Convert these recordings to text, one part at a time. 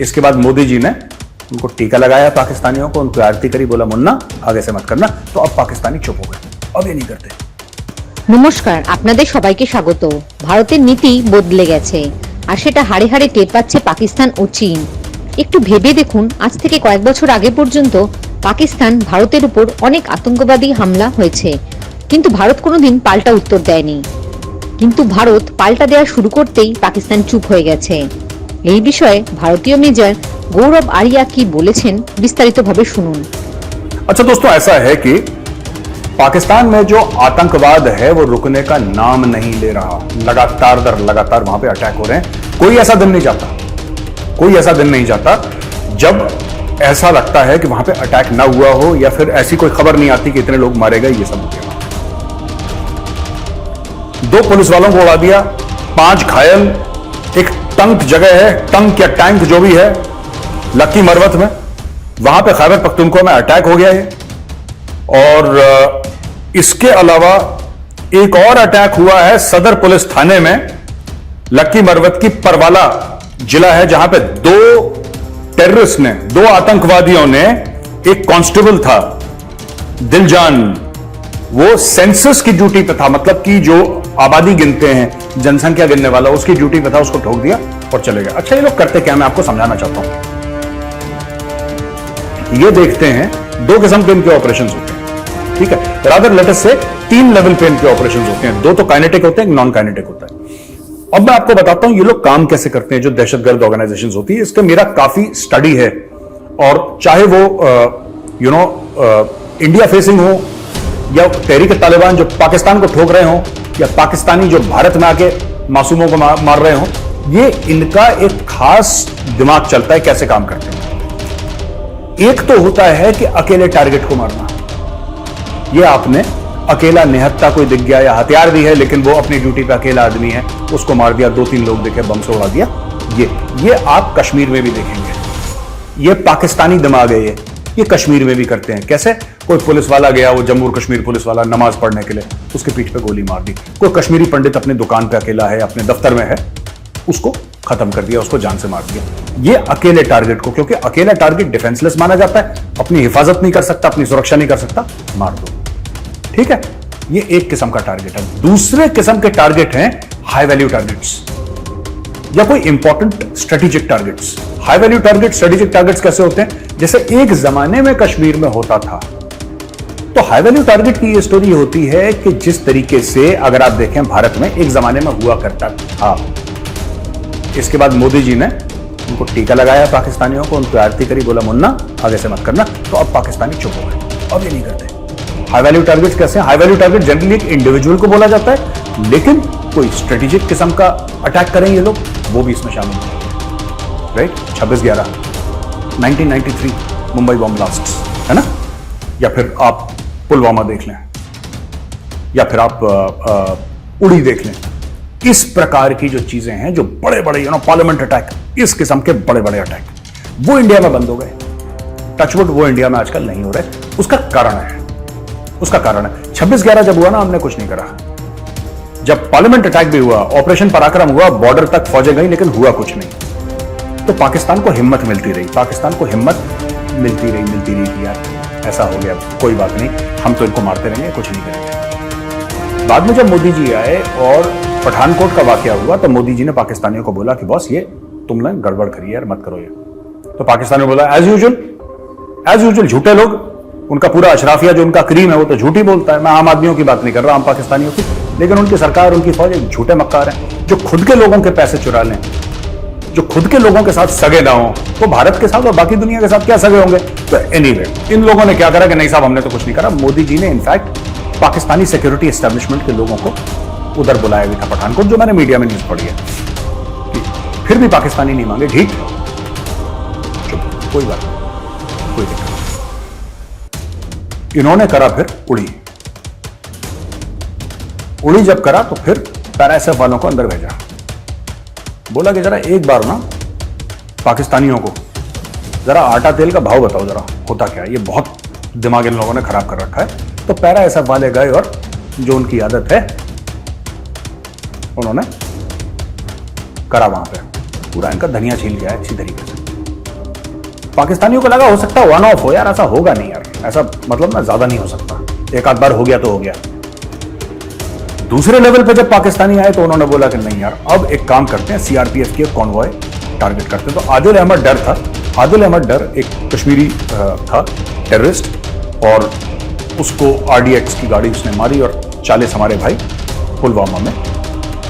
इसके बाद मोदी जी ने उनको टीका लगाया पाकिस्तानियों को, उनको आरती करी, बोला मुन्ना आगे से मत करना। तो अब पाकिस्तानी चुप हो गए, अब ये नहीं करते। নমস্কার, আপনাদের সবাইকে স্বাগত। ভারতের নীতি বদলে গেছে আর সেটা হাড়ে হাড়ে টের পাচ্ছে পাকিস্তান ও চীন। একটু ভেবে দেখুন, আজ থেকে কয়েক বছর আগে পর্যন্ত পাকিস্তান ভারতের উপর অনেক আতঙ্কবাদী হামলা হয়েছে, কিন্তু ভারত কোনোদিন পাল্টা উত্তর দেয়নি। কিন্তু ভারত পাল্টা দেওয়া শুরু করতেই পাকিস্তান চুপ হয়ে গেছে। এই বিষয়ে ভারতীয় মেজর गौरव आर्या की बोलेছেন, विस्तारितভাবে শুনুন। अच्छा दोस्तों, ऐसा है कि पाकिस्तान में जो आतंकवाद है वो रुकने का नाम नहीं ले रहा। लगातार दर लगातार वहां पे अटैक हो रहे हैं। कोई ऐसा दिन नहीं जाता, कोई ऐसा दिन नहीं जाता जब ऐसा लगता है कि वहां पे अटैक ना हुआ हो, या फिर ऐसी कोई खबर नहीं आती कि इतने लोग मारे गए। ये सब हो गया। 2 पुलिस वालों को उड़ा दिया, 5 घायल। एक टंक जगह है, टंक या टैंक जो भी है, लक्की मरवत में, वहां पे खैबर पख्तूनख्वा में अटैक हो गया है। और इसके अलावा एक और अटैक हुआ है सदर पुलिस थाने में, लक्की मरवत की परवाला जिला है, जहां पे 2 टेररिस्ट ने, 2 आतंकवादियों ने, एक कांस्टेबल था दिलजान, वो सेंसस की ड्यूटी पे था, मतलब कि जो आबादी गिनते हैं, जनसंख्या गिनने वाला, उसकी ड्यूटी पे था, उसको ठोक दिया और चले गए। अच्छा, ये लोग करते क्या, मैं आपको समझाना चाहता हूं। ये देखते हैं 2 किस्म के इनके ऑपरेशन होते हैं, ठीक है। रादर लेटेस्ट से 3 लेवल पे इनके ऑपरेशन होते हैं। 2 तो काइनेटिक होते हैं, एक नॉन काइनेटिक होता है। अब मैं आपको बताता हूं ये लोग काम कैसे करते हैं, जो दहशतगर्द ऑर्गेनाइजेशंस होती है। इसका मेरा काफी स्टडी है, और चाहे वो इंडिया फेसिंग हो, या तहरीक तालिबान जो पाकिस्तान को ठोक रहे हो, या पाकिस्तानी जो भारत में आके मासूमों को मार रहे हो, ये इनका एक खास दिमाग चलता है कैसे काम करते हैं। एक तो होता है कि अकेले टारगेट को मारना। ये आपने अकेला निहत्था कोई दिख गया, या हथियार भी है लेकिन वो अपनी ड्यूटी पे अकेला आदमी है, उसको मार दिया, 2-3 लोग दिखे, बम से उड़ा दिया। ये आप कश्मीर में भी देखेंगे। ये पाकिस्तानी दिमाग है। ये कश्मीर में भी करते हैं। कैसे? कोई पुलिस वाला गया, वो जम्मू कश्मीर पुलिस वाला, नमाज पढ़ने के लिए, उसके पीठ पे गोली मार दी। कोई कश्मीरी पंडित अपनी दुकान पे अकेला है, अपने दफ्तर में है, उसको खत्म कर दिया, उसको जान से मार दिया। ये अकेले टारगेट को, क्योंकि अकेला टारगेट डिफेंसलेस माना जाता है, अपनी हिफाजत नहीं कर सकता, अपनी सुरक्षा नहीं कर सकता, मार दो, ठीक है। ये एक किस्म का टारगेट है। दूसरे किस्म के टारगेट हैं हाई वैल्यू टारगेट्स, या कोई important strategic targets. High value target, strategic targets कैसे होते हैं? जैसे एक जमाने में कश्मीर में होता था। तो हाई वैल्यू टारगेट की ये स्टोरी होती है कि जिस तरीके से, अगर आप देखें, भारत में एक जमाने में हुआ करता था। इसके बाद मोदी जी ने उनको टीका लगाया पाकिस्तानियों को, उनको आरती करी, बोला मुन्ना आगे से मत करना। तो अब पाकिस्तानी चुप हो गए, अब ये नहीं करते। हाई वैल्यू टारगेट कैसे? हाई वैल्यू टारगेट जनरली एक इंडिविजुअल को बोला जाता है, लेकिन कोई स्ट्रेटेजिक किस्म का अटैक करें ये लोग, वो भी इसमें शामिल है, राइट। 26/11 1993 मुंबई बॉम्ब ब्लास्ट, है ना। या फिर आप पुलवामा देख लें, या फिर आप उड़ी देख लें। इस प्रकार की जो चीजें हैं, जो बड़े बड़े पार्लियामेंट अटैक, इस किस्म के बड़े बड़े अटैक, वो इंडिया में बंद हो गए। टचवुड, वो इंडिया में आजकल नहीं हो रहे। उसका कारण है 26/11 जब हुआ ना, हमने कुछ नहीं करा। जब पार्लियामेंट अटैक भी हुआ, ऑपरेशन पराक्रम हुआ, बॉर्डर तक फौजें गई, लेकिन हुआ कुछ नहीं। तो पाकिस्तान को हिम्मत मिलती रही, पाकिस्तान को हिम्मत मिलती रही कि यार ऐसा हो गया, कोई बात नहीं, हम तो इनको मारते रहेंगे, कुछ नहीं करेंगे। बाद में जब मोदी जी आए और पठानकोट का वाकया हुआ, तो मोदी जी ने पाकिस्तानियों को बोला कि बॉस, ये तुमने गड़बड़ करी यार, मत करो ये। तो पाकिस्तानियों ने बोला एज यूजुअल झूठे लोग, उनका पूरा अशराफिया जो उनका क्रीम है वो तो झूठी बोलता है। मैं आम आदमियों की बात नहीं कर रहा, आम पाकिस्तानियों की, लेकिन उनकी सरकार, उनकी फौज झूठे मक्कार हैं, जो खुद के लोगों के पैसे चुरा लें, जो खुद के लोगों के साथ सगे ना हो, तो भारत के साथ और बाकी दुनिया के साथ क्या सगे होंगे। तो एनीवे, इन लोगों ने क्या करा कि नहीं साहब, हमने तो कुछ नहीं करा। मोदी जी ने इनफैक्ट पाकिस्तानी सिक्योरिटी एस्टेब्लिशमेंट के लोगों को उधर बुलाया भी था, पठानकोट, जो मैंने मीडिया में न्यूज पढ़ी है। फिर भी पाकिस्तानी नहीं मांगे, ठीक, कोई बात नहीं, कोई दिक्कत। इन्होंने करा फिर उड़ी जब करा, तो फिर पैराएसएफ वालों को अंदर भेजा, बोला कि जरा एक बार ना पाकिस्तानियों को जरा आटा तेल का भाव बताओ, जरा होता क्या है। ये बहुत दिमाग इन लोगों ने खराब कर रखा है। तो पैराएसएफ वाले गए, और जो उनकी आदत है, उन्होंने करा वहां पे पूरा इनका धनिया छील गया है अच्छी तरीके से। पाकिस्तानियों को लगा हो सकता है वन ऑफ हो यार, ऐसा होगा नहीं यार, ऐसा मतलब ना ज्यादा नहीं हो सकता, एक आध बार हो गया तो हो गया। दूसरे लेवल पे जब पाकिस्तानी आए तो उन्होंने बोला कि नहीं यार, अब एक काम करते हैं, सीआरपीएफ के कॉन्वॉय टारगेट करते हैं। तो आदिल अहमद डर था, आदिल अहमद डर एक कश्मीरी था टेररिस्ट, और उसको आरडीएक्स की गाड़ी उसने मारी और 40 हमारे भाई पुलवामा में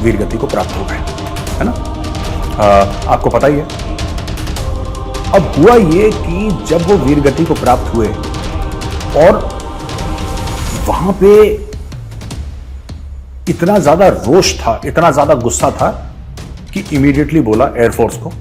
वीरगति को प्राप्त हो गए, है ना। आपको पता ही है। अब हुआ ये कि जब वो वीरगति को प्राप्त हुए और वहां पे इतना ज्यादा रोष था, इतना ज्यादा गुस्सा था कि इमीडिएटली बोला एयरफोर्स को,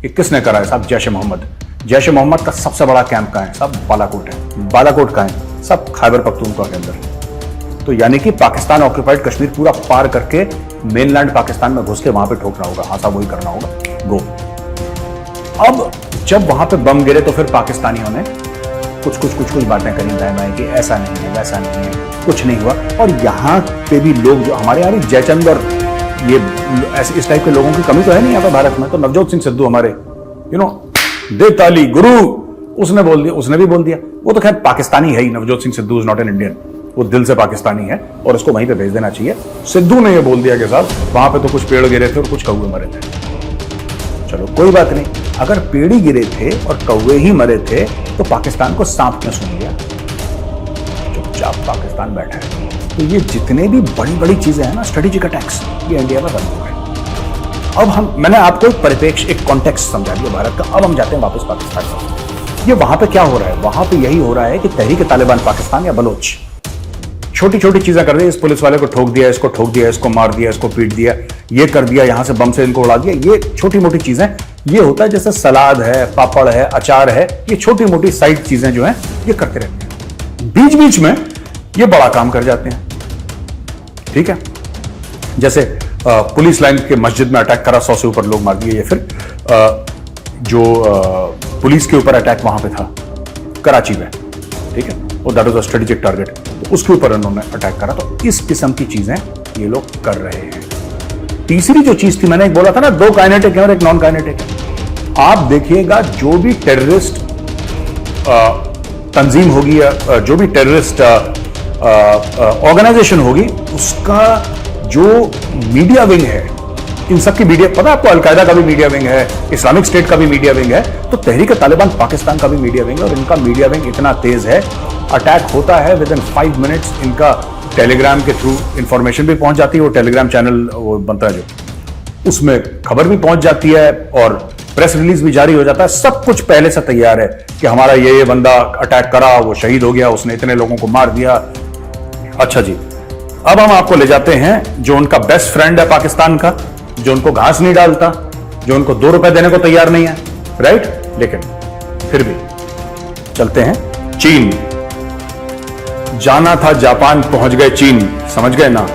ये किसने करा है साहब? जैश ए मोहम्मद। जैश ए मोहम्मद का सबसे बड़ा कैंप कहां है साहब? बालाकोट है। बालाकोट कहां है? सब खैबर पख्तूनख्वा के अंदर। तो यानी कि पाकिस्तान ऑक्यूपाइड कश्मीर पूरा पार करके मेनलैंड पाकिस्तान में घुस के वहां पे ठोकना होगा। हाँ साहब, वही करना होगा। गो। अब जब वहां पे बम गिरे तो फिर पाकिस्तानियों ने कुछ बातें करी दाएं कि ऐसा नहीं है, वैसा नहीं है, कुछ नहीं हुआ। और यहाँ पे भी लोग जो हमारे यहाँ जयचंद और ये इस टाइप के लोगों की कमी तो है नहीं यहाँ पे भारत में। तो नवजोत सिंह सिद्धू हमारे दे ताली गुरु, उसने बोल दिया, उसने भी बोल दिया। वो तो खैर पाकिस्तानी है ही, Navjot Singh Sidhu is not an Indian, वो दिल से पाकिस्तानी है और उसको वहीं पे भेज देना चाहिए। सिद्धू ने ये बोल दिया कि साहब वहां पे तो कुछ पेड़ गिरे थे और कुछ कौवे मरे थे। चलो कोई बात नहीं, अगर पेड़ ही गिरे थे और कौवे ही मरे थे तो पाकिस्तान को सांप क्यों सुन गया? चुपचाप पाकिस्तान बैठा है। तो ये जितने भी बड़ी बड़ी चीजें हैं ना, स्ट्रेटेजिक अटैक्स, ये इंडिया में बंद हो गए। अब मैंने आपको एक परिप्रेक्ष्य, एक कॉन्टेक्स्ट समझा दिया भारत का। अब हम जाते हैं वापस पाकिस्तान से। ये वहां पे क्या हो रहा है? वहां पे यही हो रहा है कि तहरीक तालिबान पाकिस्तान या बलोच छोटी छोटी चीजें कर रही है। इस पुलिस वाले को ठोक दिया, इसको ठोक दिया, इसको मार दिया, इसको पीट दिया, ये कर दिया, यहां से बम से इनको उड़ा दिया। ये छोटी मोटी चीजें, ये होता है जैसे सलाद है, पापड़ है, अचार है, ये छोटी मोटी साइड चीजें जो हैं ये करते रहते हैं। बीच बीच में ये बड़ा काम कर जाते हैं। ठीक है, जैसे पुलिस लाइन के मस्जिद में अटैक करा, 100 से ऊपर लोग मार दिए। या फिर जो पुलिस के ऊपर अटैक वहां पे था कराची में, ठीक है, और that was a strategic target, तो उसके ऊपर उन्होंने अटैक करा। तो इस किस्म की चीजें ये लोग कर रहे हैं। तीसरी जो चीज थी, मैंने एक बोला था ना, 2 काइनेटिक है और एक नॉन काइनेटिक है। आप देखिएगा जो भी टेररिस्ट तंजीम होगी या जो भी टेररिस्ट ऑर्गेनाइजेशन होगी, उसका जो मीडिया विंग है, इन सब की मीडिया, पता है आपको, अलकायदा का भी मीडिया विंग है, इस्लामिक स्टेट का भी मीडिया विंग है, तो तहरीक तालिबान पाकिस्तान का भी मीडिया विंग है। और इनका मीडिया विंग इतना तेज है, अटैक होता है विद इन 5 मिनट्स इनका टेलीग्राम के थ्रू इंफॉर्मेशन भी पहुंच जाती है। वो टेलीग्राम चैनल वो बनता है जो, उसमें खबर भी पहुंच जाती है और प्रेस रिलीज भी जारी हो जाता है। सब कुछ पहले से तैयार है कि हमारा ये बंदा अटैक करा, वो शहीद हो गया, उसने इतने लोगों को मार दिया। अच्छा जी, अब हम आपको ले जाते हैं जो उनका बेस्ट फ्रेंड है पाकिस्तान का, जो उनको घास नहीं डालता, जो उनको 2 रुपए देने को तैयार नहीं है, राइट? लेकिन फिर भी चलते हैं चीन। जाना था जापान, पहुंच गए चीन, समझ गए ना।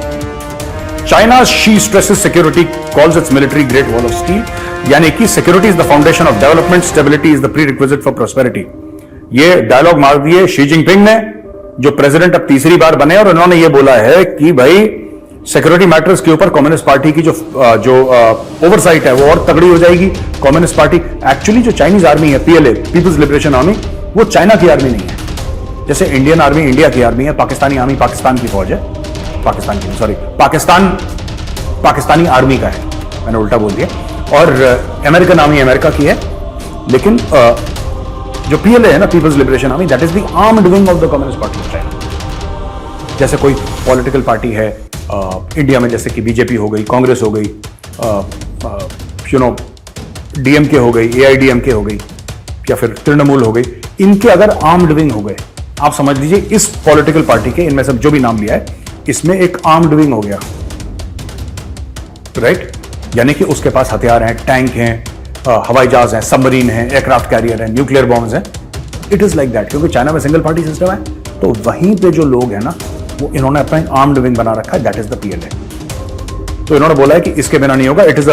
China she stresses security, calls it's military great wall of steel, यानी कि security is the foundation of development, stability is the pre requisite for prosperity. ये डायलॉग मार दिए शी जिनपिंग ने, जो प्रेसिडेंट अब तीसरी बार बने, और उन्होंने ये बोला है कि भाई सिक्योरिटी मैटर्स के ऊपर कम्युनिस्ट पार्टी की जो ओवरसाइट है वो और तगड़ी हो जाएगी। कम्युनिस्ट पार्टी, एक्चुअली जो चाइनीज आर्मी है, पीएलए, पीपल्स लिबरेशन आर्मी, वो चाइना की आर्मी नहीं है। जैसे इंडियन आर्मी इंडिया की आर्मी है, पाकिस्तानी आर्मी पाकिस्तान की फौज है, पाकिस्तानी आर्मी का है, मैंने उल्टा बोल दिया। और अमेरिकन आर्मी अमेरिका की है, लेकिन जो पीएलए है ना, people's liberation army, that is the armed wing of the communist party of China. जैसे कोई पॉलिटिकल पार्टी है इंडिया में, जैसे कि बीजेपी हो गई, कांग्रेस हो गई, डीएमके हो गई, एआईडीएमके हो गई, या फिर तृणमूल हो गई, इनके अगर आर्म्ड विंग हो गए, आप समझ लीजिए इस पॉलिटिकल पार्टी के, इनमें से जो भी नाम लिया है, इसमें एक आर्म्ड विंग हो गया, राइट? यानी कि उसके पास हथियार हैं, टैंक हैं, हवाई जहाज हैं, सबमरीन हैं, एयरक्राफ्ट कैरियर हैं, न्यूक्लियर बॉम्ब्स हैं। इट इज लाइक दैट, क्योंकि चाइना में सिंगल पार्टी सिस्टम है। तो वहीं पे जो लोग हैं ना, वो इन्होंने अपना आर्म्ड विंग बना रखा है, दैट इज द पीएलए। तो इन्होंने बोला है कि इसके बिना नहीं होगा, it is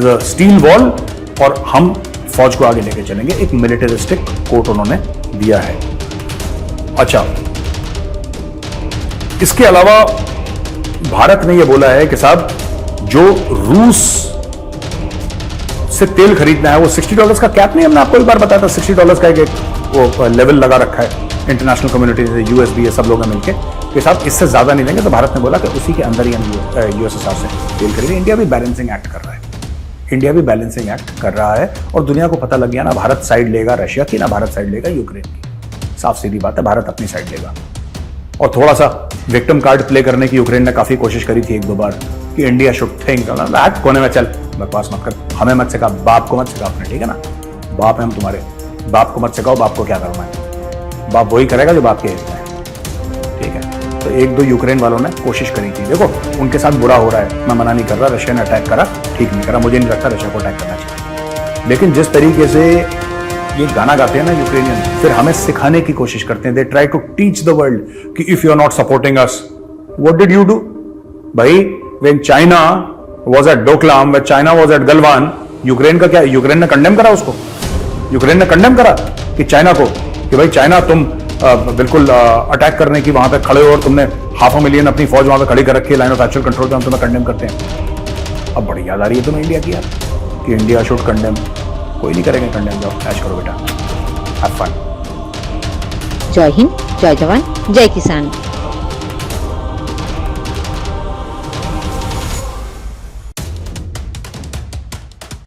a steel wall, और हम फौज को आगे लेके चलेंगे। एक मिलिटरिस्टिक कोट उन्होंने दिया है। अच्छा, इसके अलावा भारत ने यह बोला है कि साहब जो रूस से तेल खरीदना है, वो $60 का कैप नहीं, हमने आपको एक बार बताया था, $60 का एक वो लेवल लगा रखा है इंटरनेशनल कम्युनिटी से, यूएसबी, सब लोग मिलकर कि साहब इससे ज्यादा नहीं देंगे। तो भारत ने बोला कि उसी के अंदर ही हम यूएसएसआर से तेल खरीदें। इंडिया भी बैलेंसिंग एक्ट कर रहा है, इंडिया भी बैलेंसिंग एक्ट कर रहा है, और दुनिया को पता लग गया ना भारत साइड लेगा रशिया की, ना भारत साइड लेगा यूक्रेन की। साफ सीधी बात है, भारत अपनी साइड लेगा। और थोड़ा सा विक्टिम कार्ड प्ले करने की यूक्रेन ने काफी कोशिश करी थी एक दो बार कि इंडिया शुड थिंक, कोने में चल, बकवास मत कर, हमें मत सिखा, बाप को मत सिखा अपने, ठीक है ना, बाप है हम तुम्हारे, बाप को मत सिखाओ बाप को क्या करना है, बाप वही करेगा जो बाप के हिस्सा है, ठीक है। तो एक दो यूक्रेन वालों ने कोशिश करी थी, देखो उनके साथ बुरा हो रहा है, मैं मना नहीं कर रहा, रशिया ने अटैक करा, ठीक नहीं करा, मुझे नहीं लगता रशिया को अटैक करना चाहिए, लेकिन जिस तरीके से ये गाना गाते हैं ना यूक्रेनियन, फिर हमें सिखाने की कोशिश करते हैं, they try to teach the world कि if you are not supporting us, what did you do भाई, when China was at Doklam, when China was at Galwan, Ukraine का क्या, यूक्रेन ने कंडेम करा उसको, यूक्रेन ने कंडेम करा कि चाइना को, कि भाई चाइना तुम बिल्कुल अटैक करने की वहां पे खड़े हो और तुमने 500,000 अपनी फौज वहां पे खड़ी कर रखी है लाइन ऑफ एक्चुअल कंट्रोल पे, हम तुम्हें कंडेम करते हैं। अब बड़ी याद आ रही है तुम्हें इंडिया की यार कि इंडिया शुड कंडेम, कोई नहीं करेंगे कंडेम, जाओ ऐश करो बेटा, हैव फन। जय हिंद, जय जवान, जय किसान।